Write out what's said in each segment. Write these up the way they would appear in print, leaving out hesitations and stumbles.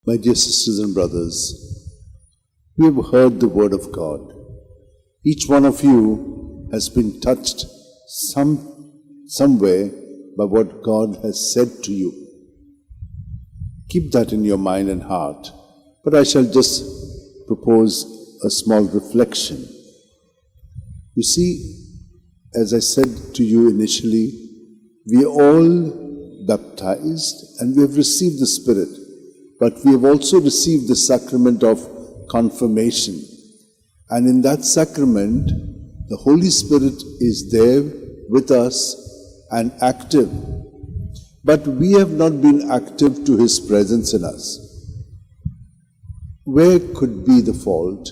My dear sisters and brothers, we have heard the word of God. Each one of you has been touched some way by what God has said to you. Keep that in your mind and heart. But I shall just propose a small reflection. You see, as I said to you initially, we are all baptized and we have received the Spirit. But we have also received the sacrament of confirmation. And in that sacrament, the Holy Spirit is there with us and active. But we have not been active to His presence in us. Where could be the fault?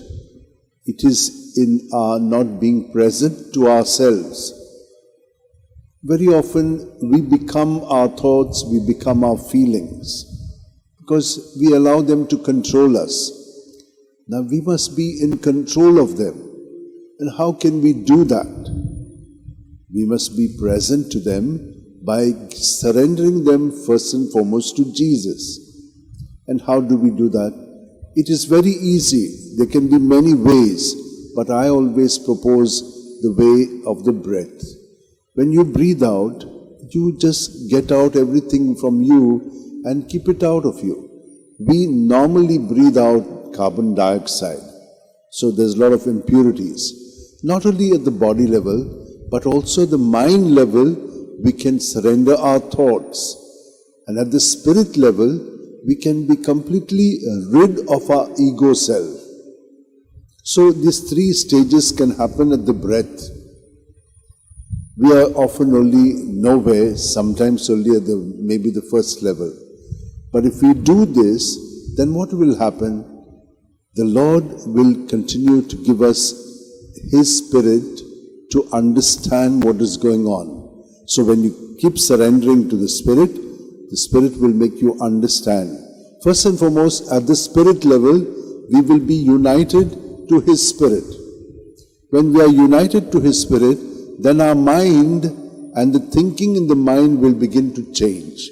It is in our not being present to ourselves. Very often we become our thoughts, we become our feelings, because we allow them to control us. Now we must be in control of them. And how can we do that? We must be present to them by surrendering them first and foremost to Jesus. And how do we do that? It is very easy. There can be many ways, but I always propose the way of the breath. When you breathe out, you just get out everything from you and keep it out of you. We normally breathe out carbon dioxide. So there's a lot of impurities. Not only at the body level, but also the mind level, we can surrender our thoughts. And at the spirit level, we can be completely rid of our ego self. So these three stages can happen at the breath. We are often only nowhere, sometimes only at maybe the first level. But if we do this, then what will happen? The Lord will continue to give us His Spirit to understand what is going on. So when you keep surrendering to the Spirit will make you understand. First and foremost, at the spirit level, we will be united to His Spirit. When we are united to His Spirit, then our mind and the thinking in the mind will begin to change.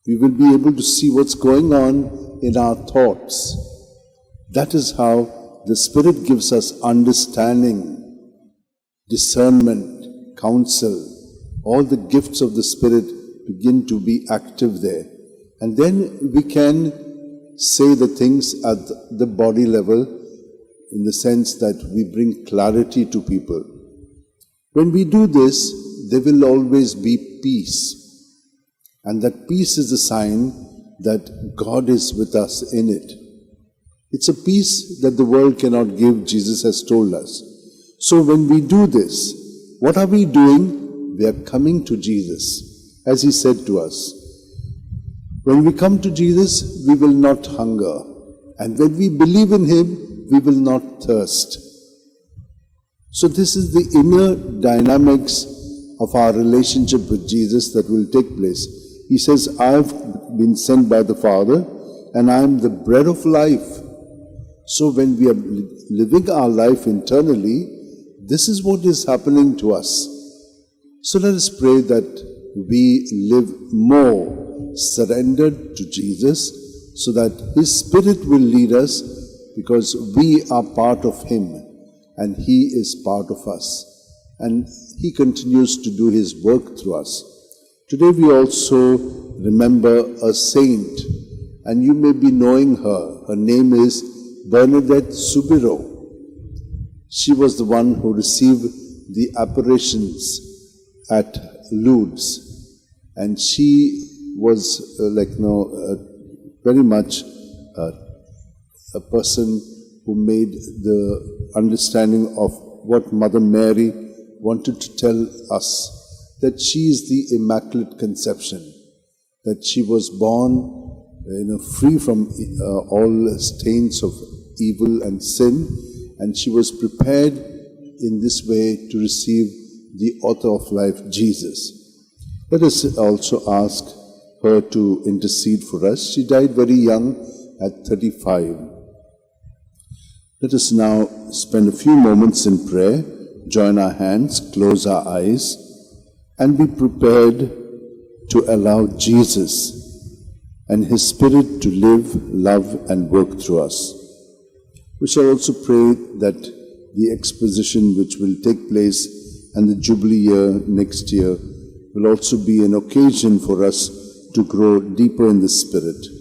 We will be able to see what's going on in our thoughts. That is how the Spirit gives us understanding, discernment, counsel. All the gifts of the Spirit begin to be active there. And then we can say the things at the body level in the sense that we bring clarity to people. When we do this, there will always be peace. And that peace is a sign that God is with us in it. It's a peace that the world cannot give, Jesus has told us. So when we do this, what are we doing? We are coming to Jesus, as He said to us. When we come to Jesus, we will not hunger. And when we believe in Him, we will not thirst. So this is the inner dynamics of our relationship with Jesus that will take place. He says, I have been sent by the Father, and I am the bread of life. So when we are living our life internally, this is what is happening to us. So let us pray that we live more surrendered to Jesus, so that His Spirit will lead us, because we are part of Him and He is part of us. And He continues to do His work through us. Today we also remember a saint, and you may be knowing her. Her name is Bernadette Soubirous. She was the one who received the apparitions at Lourdes, and she was very much a person who made the understanding of what Mother Mary wanted to tell us, that she is the Immaculate Conception, that she was born free from all stains of evil and sin, and she was prepared in this way to receive the author of life, Jesus. Let us also ask her to intercede for us. She died very young at 35. Let us now spend a few moments in prayer, join our hands, close our eyes, and be prepared to allow Jesus and His Spirit to live, love, and work through us. We shall also pray that the exposition which will take place and the Jubilee year next year will also be an occasion for us to grow deeper in the Spirit.